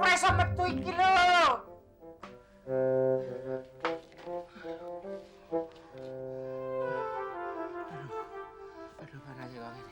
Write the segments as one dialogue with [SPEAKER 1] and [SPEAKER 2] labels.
[SPEAKER 1] surprise sama tuh iki lo.
[SPEAKER 2] Aduh, mana sih bang ini?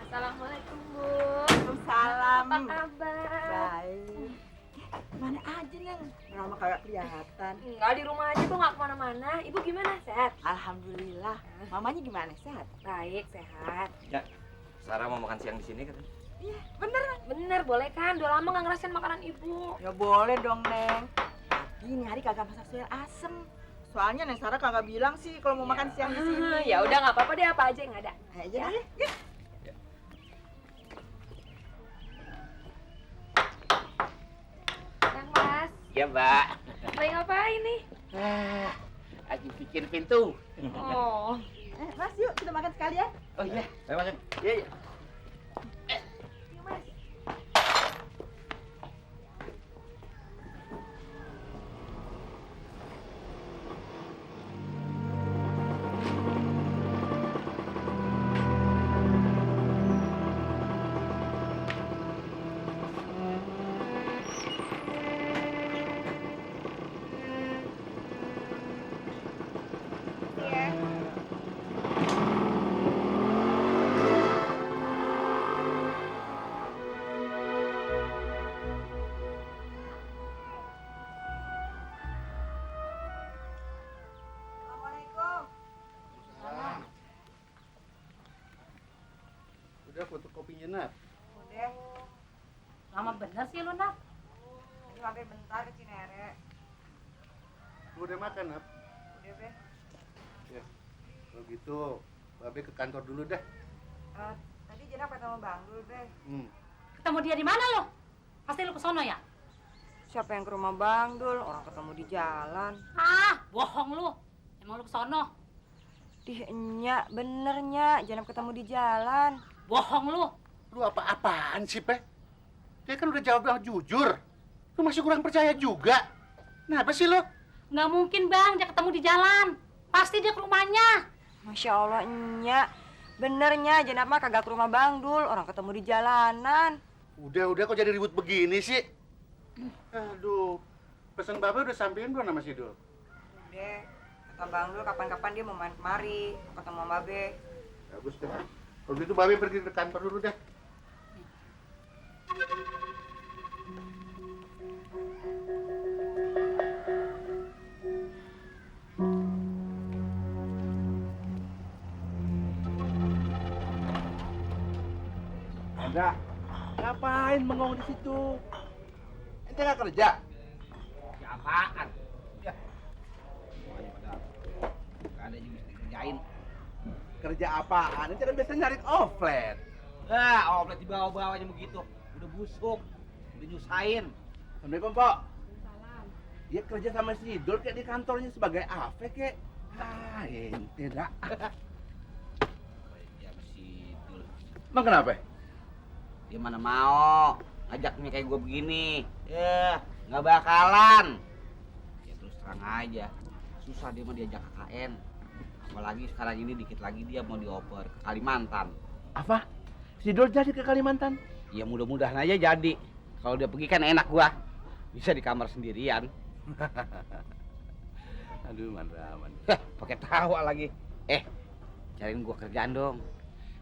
[SPEAKER 3] Assalamualaikum Bu.
[SPEAKER 4] Waalaikumsalam.
[SPEAKER 3] Apa kabar?
[SPEAKER 4] Baik. Mana aja Neng? Lama kagak kelihatan.
[SPEAKER 3] Enggak, di rumah aja Bu, nggak kemana-mana. Ibu gimana, sehat?
[SPEAKER 4] Alhamdulillah. Mamanya gimana? Sehat?
[SPEAKER 3] Baik, sehat.
[SPEAKER 2] Ya, Sarah mau makan siang di sini kan?
[SPEAKER 4] Iya, bener.
[SPEAKER 3] Bener, boleh kan? Udah lama nggak ngerasain makanan Ibu.
[SPEAKER 4] Ya boleh dong Neng. Tapi ini hari kagak masak sayur asem. Soalnya Neng Sarah kagak bilang sih kalau mau makan siang di sini.
[SPEAKER 3] Ya udah, nggak apa-apa deh, apa aja yang ada.
[SPEAKER 4] Aja deh. Ya.
[SPEAKER 3] Yang Mas,
[SPEAKER 2] Iya, Mbak.
[SPEAKER 3] lagi ngapain nih?
[SPEAKER 2] Lagi bikin pintu.
[SPEAKER 3] Oh,
[SPEAKER 4] Mas yuk kita makan sekalian.
[SPEAKER 2] Oh iya, saya makan. Iya, iya.
[SPEAKER 3] yuk Mas.
[SPEAKER 4] Assalamualaikum.
[SPEAKER 5] Udah fotokopinya, Nat.
[SPEAKER 4] Udah.
[SPEAKER 6] Lama bener sih lu, Nat.
[SPEAKER 4] Ini mampir bentar ke Cinere.
[SPEAKER 5] Lu udah makan, Nat?
[SPEAKER 4] Udah be.
[SPEAKER 5] Ya. Kalau gitu, Babe ke kantor dulu dah.
[SPEAKER 4] Tadi Jenap ketemu Bang Dul be.
[SPEAKER 6] Ketemu dia di mana lo? Pasti lu ke sono ya?
[SPEAKER 4] Siapa yang ke rumah Bang Dul? Orang ketemu di jalan.
[SPEAKER 6] Ah, bohong lu. Emang lu ke sono?
[SPEAKER 4] Nya, benernya Jenap ketemu di jalan.
[SPEAKER 6] Bohong lu.
[SPEAKER 5] Lu apa-apaan sih, Pe? Dia kan udah jawab yang jujur. Lu masih kurang percaya juga. Kenapa sih lu?
[SPEAKER 6] Nggak mungkin, Bang, dia ketemu di jalan. Pasti dia ke rumahnya.
[SPEAKER 4] Masya Allah, Nya. Benernya Jenap mah kagak ke rumah Bang Dul. Orang ketemu di jalanan.
[SPEAKER 5] Udah kok jadi ribut begini sih? Aduh, pesan Babe udah sampein belum sama si Dul?
[SPEAKER 4] Udah, kata Bang Dul kapan-kapan dia mau main kemari. Ketemu sama Babe.
[SPEAKER 5] Bagus deh. Kalau gitu Babe pergi ke kantor dulu dah.
[SPEAKER 7] Anda, ngapain bengong di situ? Ente nggak kerja?
[SPEAKER 2] Ya apaan? Ya. Semuanya pada nggak ada yang mesti kerjain.
[SPEAKER 7] Kerja apaan? Ente kan biasa nyari offlet.
[SPEAKER 2] Ah, oplet dibawa-bawanya begitu. Udah busuk, udah nyusahin.
[SPEAKER 7] Assalamualaikum, Pak. Dia kerja sama si Idul kayak di kantornya sebagai AV kek. Ah, ente dah.
[SPEAKER 2] Ya masih dulu.
[SPEAKER 7] Emang kenapa?
[SPEAKER 2] Dia mana mau ngajaknya kayak gue begini. Ya, nggak bakalan. Ya terus terang aja. Susah dia mau diajak KKN. Apalagi sekarang ini dikit lagi dia mau dioper ke Kalimantan.
[SPEAKER 7] Apa? Si Idul jadi ke Kalimantan?
[SPEAKER 2] Ya mudah-mudahan aja jadi. Kalau dia pergi kan enak gua. Bisa di kamar sendirian.
[SPEAKER 7] Aduh, Mandra.
[SPEAKER 2] Heh, pakai tawa lagi. Cariin gua kerjaan dong.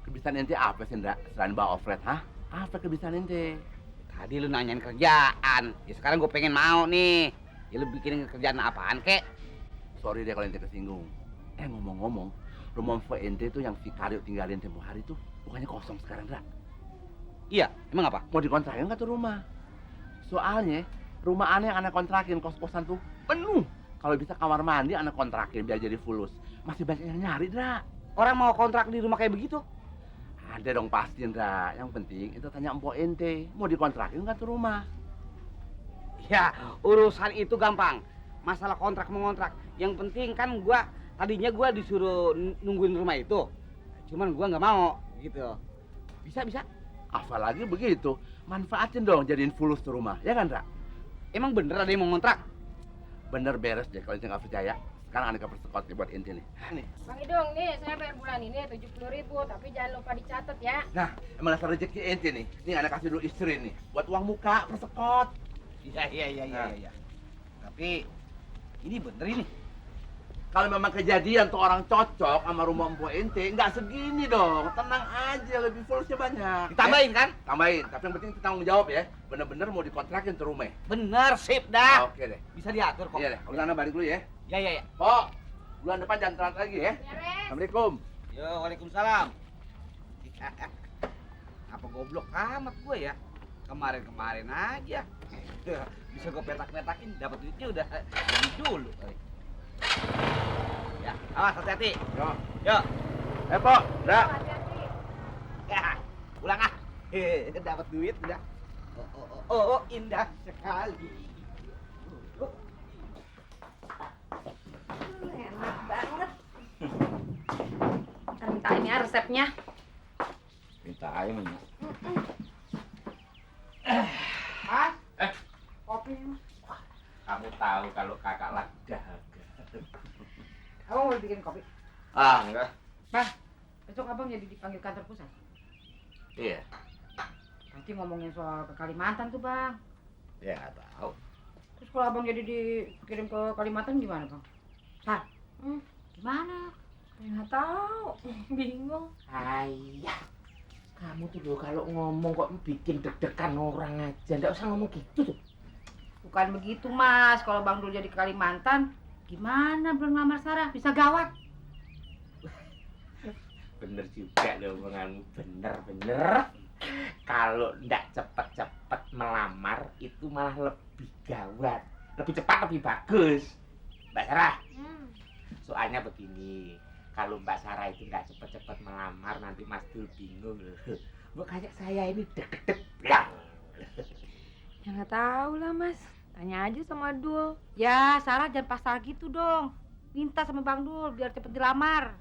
[SPEAKER 7] Kebiasaan ente apa sih, Ndra? Selain bawa offlet, hah? Apa kebiasaan ente?
[SPEAKER 2] Tadi lu nanyain kerjaan. Ya sekarang gua pengen mau nih. Ya lu bikinin kerjaan apaan kek?
[SPEAKER 7] Sorry deh kalau ente kesinggung. Ngomong-ngomong, rumah Mpo ente tuh yang si Karyo tinggalin tempo hari tuh bukannya kosong sekarang, Ndra?
[SPEAKER 2] Iya, emang apa?
[SPEAKER 7] Mau dikontrakin nggak tuh rumah? Soalnya rumah aneh yang anak kontrakin kos-kosan tuh penuh. Kalau bisa kamar mandi anak kontrakin biar jadi fulus. Masih banyak yang nyari, Dra.
[SPEAKER 2] Orang mau kontrak di rumah kayak begitu?
[SPEAKER 7] Ada dong pasti, Dra. Yang penting itu tanya Empok ente, mau dikontrakin nggak tuh rumah?
[SPEAKER 2] Ya, urusan itu gampang. Masalah kontrak mengontrak. Yang penting kan tadinya gua disuruh nungguin rumah itu. Cuman gua nggak mau gitu. Bisa.
[SPEAKER 7] Apalagi begitu, manfaatin dong jadiin fulus tuh rumah, ya kan, Ra?
[SPEAKER 2] Emang bener ada yang mau ngontrak?
[SPEAKER 7] Bener beres deh kalau Inti nggak percaya. Sekarang aneka persekot nih buat Inti nih. Nih.
[SPEAKER 1] Bang Idung, nih saya bayar bulan ini 70.000, tapi jangan lupa dicatat ya.
[SPEAKER 7] Nah, emang dasar rezeki Inti nih. Nih anak kasih dulu istri nih, buat uang muka persekot.
[SPEAKER 2] Iya. Tapi ini bener ini.
[SPEAKER 7] Kalau memang kejadian tuh orang cocok sama rumah Mpok Inti, nggak segini dong. Tenang aja, lebih fulusnya banyak.
[SPEAKER 2] Ditambahin kan?
[SPEAKER 7] Tambahin, tapi yang penting kita tanggung jawab ya. Bener-bener mau dikontrakin tuh rumah.
[SPEAKER 2] Bener, sip dah.
[SPEAKER 7] Oke deh.
[SPEAKER 2] Bisa diatur kok.
[SPEAKER 7] Iya deh, kalau sana balik dulu ya.
[SPEAKER 2] Ya.
[SPEAKER 7] Pok, bulan depan jangan telat lagi ya.
[SPEAKER 1] Beres.
[SPEAKER 7] Assalamualaikum.
[SPEAKER 2] Yo, waalaikumsalam. Apa goblok amat gue ya? Kemarin aja. Bisa gue petak-petakin, dapat duitnya udah jadi dulu. Ya, awas hati-hati.
[SPEAKER 7] Yo.
[SPEAKER 2] Yo.
[SPEAKER 7] Pok, dah.
[SPEAKER 1] Hati-hati.
[SPEAKER 2] Ya, pulang ah. Dapat duit udah. Oh, indah sekali.
[SPEAKER 3] Enak banget. Ntar mintain ya resepnya.
[SPEAKER 2] Minta aja nih.
[SPEAKER 3] Mas? Kopi mas.
[SPEAKER 8] Kamu tahu kalau kakak lagi dahaga.
[SPEAKER 1] Abang mau bikin kopi?
[SPEAKER 2] Enggak.
[SPEAKER 1] Bang, besok abang jadi dipanggil kantor pusat.
[SPEAKER 2] Iya.
[SPEAKER 1] Nanti ngomongin soal ke Kalimantan tuh bang.
[SPEAKER 2] Ya, tahu.
[SPEAKER 1] Terus kalau abang jadi dikirim ke Kalimantan gimana bang? Sar, gimana?
[SPEAKER 3] Nggak tahu. Bingung.
[SPEAKER 8] Ayah, kamu tuh loh kalau ngomong kok bikin deg-degan orang aja. Nggak usah ngomong gitu tuh.
[SPEAKER 1] Bukan begitu mas, kalau bang Dul jadi ke Kalimantan, gimana belum ngelamar Sarah? Bisa gawat.
[SPEAKER 8] Bener juga loh omonganmu, bener. Kalau ndak cepet-cepet melamar itu malah lebih gawat. Lebih cepat lebih bagus. Mbak Sarah, soalnya begini. Kalau Mbak Sarah itu nggak cepet-cepet melamar, nanti Mas Dul bingung loh. Bu kayak saya ini deg-deg ya.
[SPEAKER 3] Ya nggak tahu lah mas. Tanya aja sama Dul.
[SPEAKER 1] Ya, Sarah jangan pasal gitu dong. Minta sama Bang Dul biar cepet dilamar.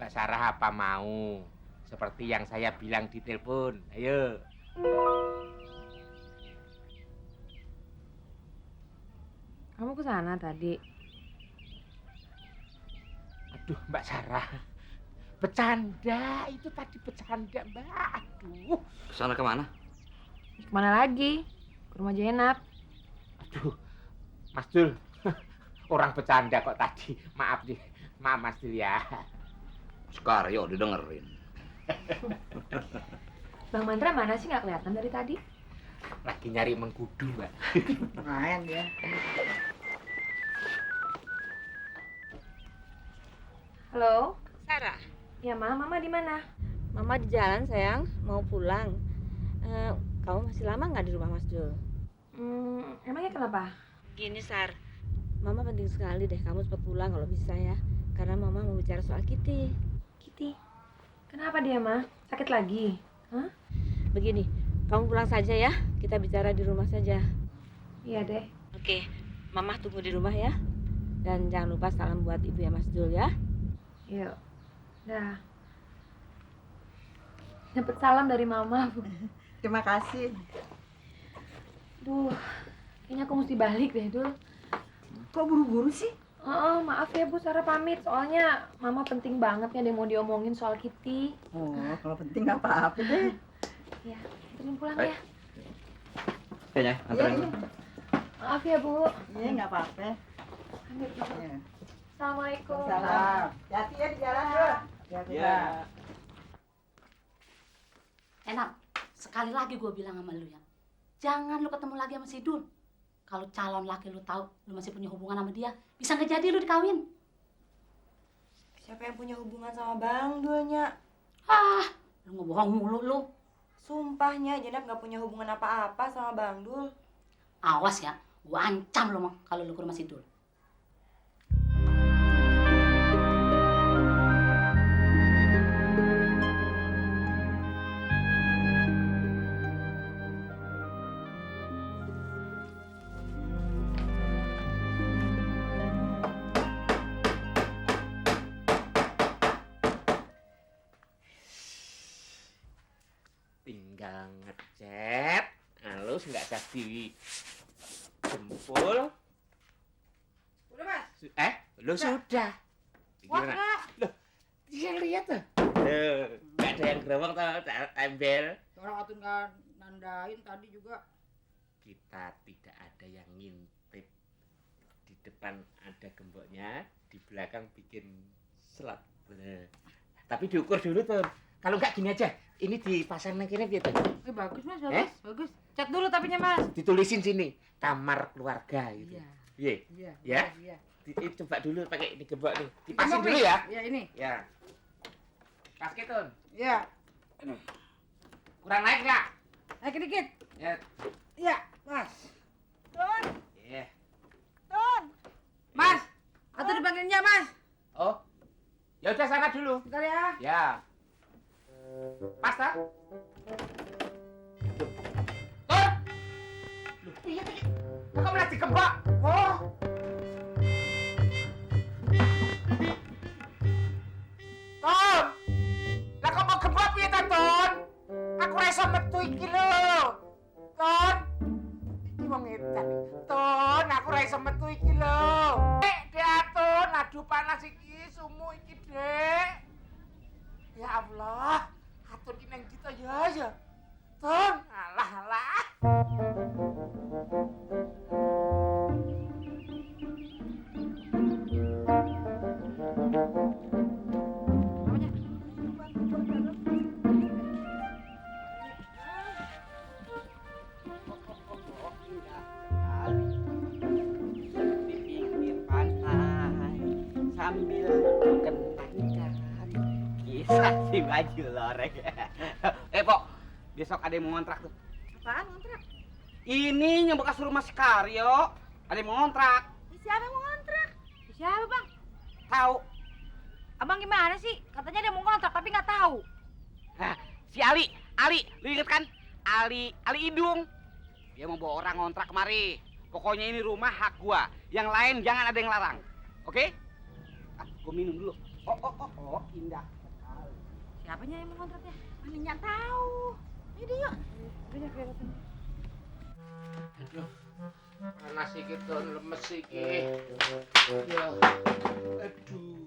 [SPEAKER 8] Mbak Sarah apa mau? Seperti yang saya bilang di telepon. Ayo.
[SPEAKER 3] Kamu ke sana tadi.
[SPEAKER 8] Aduh, Mbak Sarah. Bercanda, itu tadi bercanda, Mbak. Aduh.
[SPEAKER 2] Kesana kemana?
[SPEAKER 3] Kemana lagi? Ke rumah Jenap.
[SPEAKER 8] Aduh, Mas Dul. Orang bercanda kok tadi. Maaf nih. Maaf Mas Dul ya.
[SPEAKER 2] Sekarang didengerin.
[SPEAKER 3] Bang Mandra mana sih nggak kelihatan dari tadi?
[SPEAKER 8] Lagi nyari mengkudu, Mbak.
[SPEAKER 4] Main dia.
[SPEAKER 3] Halo?
[SPEAKER 4] Sarah,
[SPEAKER 3] Ya Mama di mana?
[SPEAKER 9] Mama di jalan sayang, mau pulang. Kamu masih lama nggak di rumah Mas Dul?
[SPEAKER 3] Emangnya kenapa?
[SPEAKER 9] Gini Sar, Mama penting sekali deh kamu cepat pulang kalau bisa ya. Karena Mama mau bicara soal Kitty.
[SPEAKER 3] Kitty. Kenapa dia Ma? Sakit lagi? Hah?
[SPEAKER 9] Begini, kamu pulang saja ya. Kita bicara di rumah saja.
[SPEAKER 3] Iya deh.
[SPEAKER 9] Oke, Mama tunggu di rumah ya. Dan jangan lupa salam buat ibu ya Mas Dul ya.
[SPEAKER 3] Yuk. Dah. Dapat salam dari Mama.
[SPEAKER 4] Terima kasih.
[SPEAKER 3] Duh, kayaknya aku mesti balik deh, Dul.
[SPEAKER 4] Kok buru-buru sih?
[SPEAKER 3] Oh, maaf ya Bu, Sarah pamit. Soalnya Mama penting banget nih ada yang mau diomongin soal Kitty.
[SPEAKER 4] Oh, kalau penting nggak apa-apa deh.
[SPEAKER 3] Ya, anterin pulang ya.
[SPEAKER 2] Kayaknya
[SPEAKER 4] Iya.
[SPEAKER 3] Maaf ya Bu.
[SPEAKER 4] Iya, nggak apa-apa.
[SPEAKER 3] Ambil.
[SPEAKER 4] Iya.
[SPEAKER 3] Assalamualaikum.
[SPEAKER 4] Salam. Hati ya di jalan ya. Hati-hati.
[SPEAKER 2] Iya.
[SPEAKER 6] Enak, sekali lagi gue bilang sama lu ya. Jangan lu ketemu lagi sama si Dul. Kalau calon laki lu tahu lu masih punya hubungan sama dia, bisa nggak jadi lu dikawin.
[SPEAKER 9] Siapa yang punya hubungan sama Bang Dulnya?
[SPEAKER 6] Ah, lu ngebohong mulu lu.
[SPEAKER 9] Sumpahnya Jenab nggak punya hubungan apa-apa sama Bang Dul.
[SPEAKER 6] Awas ya, gua ancam lu kalau lu ke rumah si Dul.
[SPEAKER 8] cet, halus nggak jadi jempol.
[SPEAKER 1] Udah, Mas.
[SPEAKER 8] Lo sudah.
[SPEAKER 1] Kuat
[SPEAKER 8] Gimana?
[SPEAKER 1] nggak?
[SPEAKER 8] Dia lihat tuh. Nggak ada yang gerobak tuh, embel.
[SPEAKER 1] Orang atun nggak nandain tadi juga.
[SPEAKER 8] Kita tidak ada yang ngintip. Di depan ada gemboknya, di belakang bikin slot. Tapi diukur dulu tuh. Kalau nggak gini aja, ini dipasang nang kene gitu.
[SPEAKER 1] Bagus, Mas, bagus, bagus. Cat dulu tapinya, Mas.
[SPEAKER 8] Ditulisin sini, kamar keluarga gitu.
[SPEAKER 1] Iya.
[SPEAKER 8] Iya.
[SPEAKER 1] Iya.
[SPEAKER 8] Ya?
[SPEAKER 1] Iya.
[SPEAKER 8] Coba dulu pakai ini gembok nih. Dipasin
[SPEAKER 1] Gembok,
[SPEAKER 8] dulu
[SPEAKER 1] Mas.
[SPEAKER 8] ya.
[SPEAKER 1] Iya, ini.
[SPEAKER 8] Ya. Pas gitu.
[SPEAKER 1] Iya.
[SPEAKER 8] Kurang naik nggak?
[SPEAKER 1] Naik dikit.
[SPEAKER 8] Ya.
[SPEAKER 1] Iya, Mas.
[SPEAKER 4] Tun,
[SPEAKER 8] Iya.
[SPEAKER 4] Tun.
[SPEAKER 1] Mas, atau dipanggilnya, Mas.
[SPEAKER 8] Oh. Ya udah sana dulu.
[SPEAKER 1] Bentar ya.
[SPEAKER 8] Ya. Pas tak? Tur. Loh, iya. Kok malah digembok? Oh. Ton. Lah kok mau gembok piye ta, Ton? Aku ra iso metu iki lho. Ton. Iki wong edan. Ton, aku ra iso metu iki lho. Diatur, aduh panas iki, sumu iki, Dek. Ya Allah, atur ki nang kita ya. Ton, alah.
[SPEAKER 2] Di pinggir pantai sambil kenangkan kisah si baju loreng. Pok, besok ada yang mau ngontrak tuh.
[SPEAKER 4] Apaan ngontrak?
[SPEAKER 2] Ini yang bekas rumah si Karyo. Ada yang mau ngontrak.
[SPEAKER 4] Siapa yang mau ngontrak?
[SPEAKER 1] Siapa, Bang?
[SPEAKER 2] Tahu?
[SPEAKER 1] Abang gimana sih? Katanya dia mau kontrak tapi nggak tahu.
[SPEAKER 2] Nah, si Ali, lu inget kan? Ali Idung. Dia mau bawa orang ngontrak kemari. Pokoknya ini rumah hak gua. Yang lain jangan ada yang larang. Oke? Gua minum dulu. Oh, indah sekali.
[SPEAKER 1] Siapanya yang mau kontraknya?
[SPEAKER 4] Maninya tahu. Ini yuk.
[SPEAKER 8] Aduh, panas iki, Ton, lemes iki. Ya. Aduh.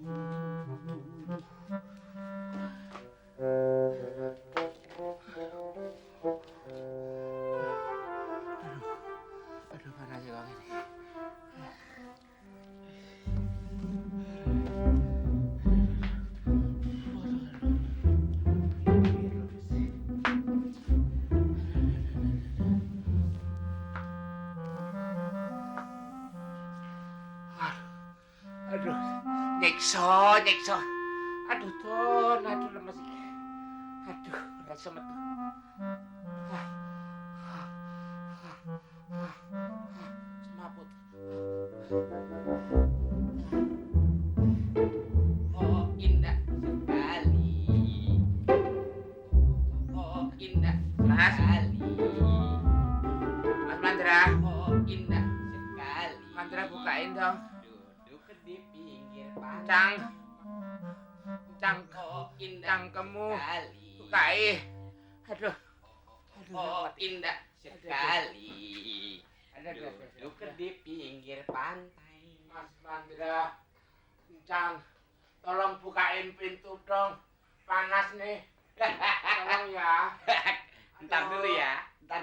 [SPEAKER 8] Aduh, panas ya kok ini. Aduh, nyekso. Aduh, Ton, aduh lemes iki. Aduh, rasa metu. Semaput. Oh, indah sekali. Oh, indah sekali. Mas Mandra. Oh, indah sekali. Mandra bukain dong. Duduk di pinggir pantai. Cangkemmu bukai. Aduh. Oh, indah sekali. Duduk di pinggir pantai. Mas Mandra, tolong bukain pintu dong. Panas nih. Tolong ya. Ntar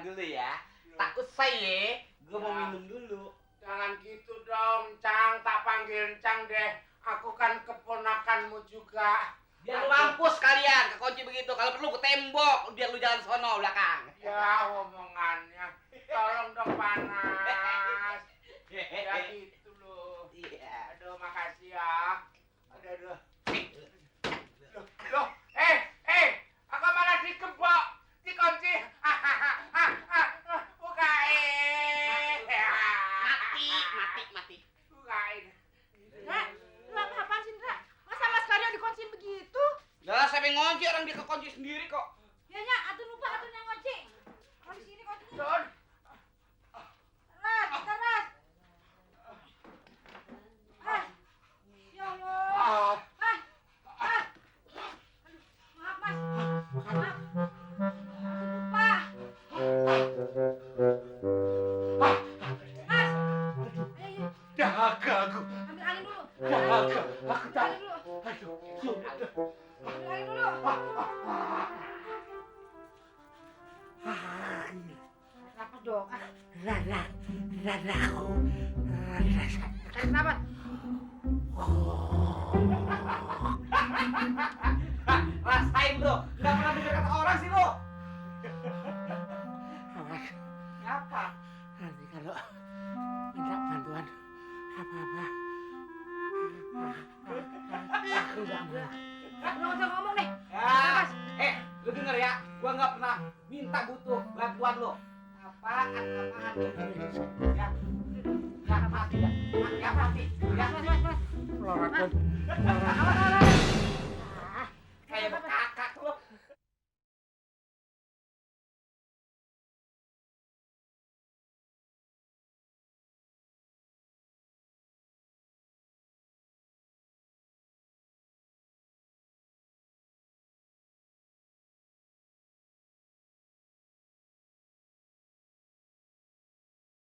[SPEAKER 8] dulu ya. Takut saya. Gue mau minum dulu. Jangan gitu dong, Cang. Tak panggil Cang deh. Aku kan keponakanmu juga.
[SPEAKER 2] Biar lu mampus kalian, kekunci begitu. Kalau perlu ke tembok, biar lu jalan sono belakang.
[SPEAKER 8] Ya, omongannya. Tolong dong, panas. Ya gitu loh.
[SPEAKER 2] Iya.
[SPEAKER 8] Aduh, makasih ya. Aduh. Loh, aku malah digembok, dikunci. Bukain.
[SPEAKER 2] Mati.
[SPEAKER 8] Bukain.
[SPEAKER 4] Lu apa-apaan sih, Ndra? Masa Mas Karyo dikunciin begitu?
[SPEAKER 2] Lah, saya ngunci, orang dia kekunci sendiri kok.
[SPEAKER 1] Ya, atun lupa atun yang ngunci. Kalau di sini kuncinya.
[SPEAKER 8] Don.
[SPEAKER 1] Ras. Ya Allah. Maaf, Mas. Maaf. Lupa.
[SPEAKER 5] Kagak aku.
[SPEAKER 1] Ambil angin dulu.
[SPEAKER 5] Kagak. Aku
[SPEAKER 1] Ambil
[SPEAKER 5] tak.
[SPEAKER 1] angin dulu. Ambil angin dulu. Kenapa dong?
[SPEAKER 5] Dadaku.
[SPEAKER 1] Tarik nafas.
[SPEAKER 2] Rasain lo, nggak pernah dengar kata orang sih lo.
[SPEAKER 5] Awas,
[SPEAKER 2] Apa?
[SPEAKER 5] nanti kalau minta bantuan apa-apa. Aku nggak mau.
[SPEAKER 1] Lu nggak usah ngomong nih.
[SPEAKER 2] Ya, lu denger ya, gua nggak pernah minta butuh bantuan lo. Apaan lo? Ya, ya mati ya, ya mati, ya.
[SPEAKER 5] Melorat,
[SPEAKER 1] Awas.